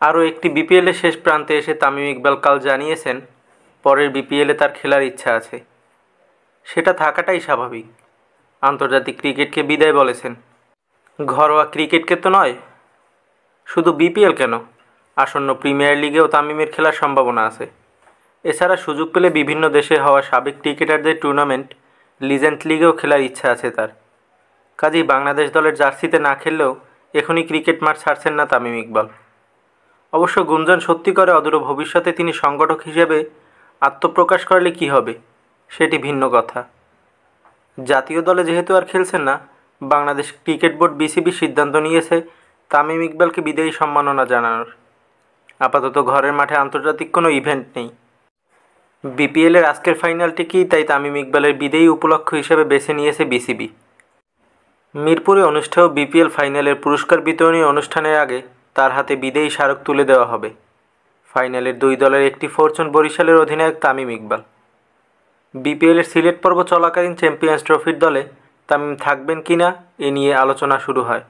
আরও একটি বিপিএলের শেষ প্রান্তে এসে তামিম ইকবাল কাল জানিয়েছেন পরের বিপিএলে তার খেলার ইচ্ছা আছে, সেটা থাকাটাই স্বাভাবিক। আন্তর্জাতিক ক্রিকেটকে বিদায় বলেছেন। ঘরোয়া ক্রিকেটকে তো নয়, শুধু বিপিএল কেন, আসন্ন প্রিমিয়ার লিগেও তামিমের খেলার সম্ভাবনা আছে। এছাড়া সুযোগ পেলে বিভিন্ন দেশে হওয়া সাবেক ক্রিকেটারদের টুর্নামেন্ট লিজেন্ড লিগেও খেলার ইচ্ছা আছে তার। কাজেই বাংলাদেশ দলের জার্সিতে না খেললেও এখনই ক্রিকেট মাঠ ছাড়ছেন না তামিম ইকবাল। অবশ্য গুঞ্জন সত্যি করে অদূর ভবিষ্যতে তিনি সংগঠক হিসেবে আত্মপ্রকাশ করলে কী হবে, সেটি ভিন্ন কথা। জাতীয় দলে যেহেতু আর খেলছেন না, বাংলাদেশ ক্রিকেট বোর্ড বিসিবি সিদ্ধান্ত নিয়েছে তামিম ইকবালকে বিদায়ী সম্মাননা জানানোর। আপাতত ঘরের মাঠে আন্তর্জাতিক কোনো ইভেন্ট নেই। বিপিএলের আজকের ফাইনালটিকেই তাই তামিম ইকবালের বিদায়ী উপলক্ষ হিসেবে বেছে নিয়েছে বিসিবি। মিরপুরে অনুষ্ঠেয় বিপিএল ফাইনালের পুরস্কার বিতরণী অনুষ্ঠানের আগে তার হাতে বিদায়ী স্মারক তুলে দেওয়া হবে। ফাইনালের দুই দলের একটি ফরচুন বরিশালের অধিনায়ক তামিম ইকবাল। বিপিএলের সিলেট পর্ব চলাকালীন চ্যাম্পিয়ন্স ট্রফির দলে তামিম থাকবেন কিনা এ নিয়ে আলোচনা শুরু হয়।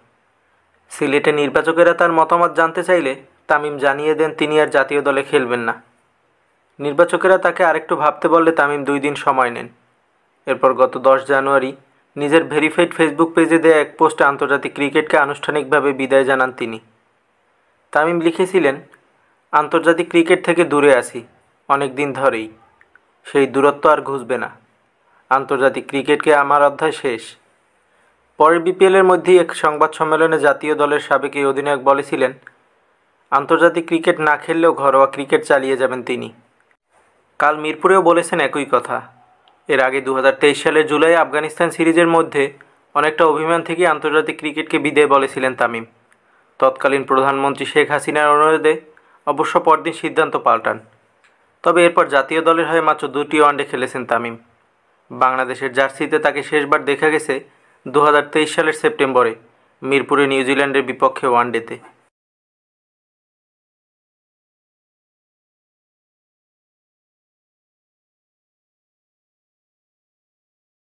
সিলেটে নির্বাচকেরা তার মতামত জানতে চাইলে তামিম জানিয়ে দেন তিনি আর জাতীয় দলে খেলবেন না। নির্বাচকেরা তাকে আরেকটু ভাবতে বললে তামিম 2 দিন সময় নেন। এরপর গত 10 জানুয়ারি নিজের ভেরিফাইড ফেসবুক পেজে দেয়া এক পোস্টে আন্তর্জাতিক ক্রিকেটকে আনুষ্ঠানিকভাবে বিদায় জানান তিনি। তামিম লিখেছিলেন, আন্তর্জাতিক ক্রিকেট থেকে দূরে আছি অনেক দিন ধরেই, সেই দূরত্ব আর ঘুচবে না। আন্তর্জাতিক ক্রিকেটকে আমার অধ্যায় শেষ। পরের বিপিএলের মধ্যেই এক সংবাদ সম্মেলনে জাতীয় দলের সাবেক এই অধিনায়ক বলেছিলেন, আন্তর্জাতিক ক্রিকেট না খেললেও ঘরোয়া ক্রিকেট চালিয়ে যাবেন তিনি। কাল মিরপুরেও বলেছেন একই কথা। এর আগে 2023 সালের জুলাই আফগানিস্তান সিরিজের মধ্যে অনেকটা অভিমান থেকে আন্তর্জাতিক ক্রিকেটকে বিদায় বলেছিলেন তামিম। তৎকালীন প্রধানমন্ত্রী শেখ হাসিনার অনুরোধে অবশ্য পরদিন সিদ্ধান্ত পাল্টান। তবে এরপর জাতীয় দলের হয়ে মাত্র 2টি ওয়ানডে খেলেছেন তামিম। বাংলাদেশের জার্সিতে তাকে শেষবার দেখা গেছে 2023 সালের সেপ্টেম্বরে মিরপুরে নিউজিল্যান্ডের বিপক্ষে ওয়ানডেতে।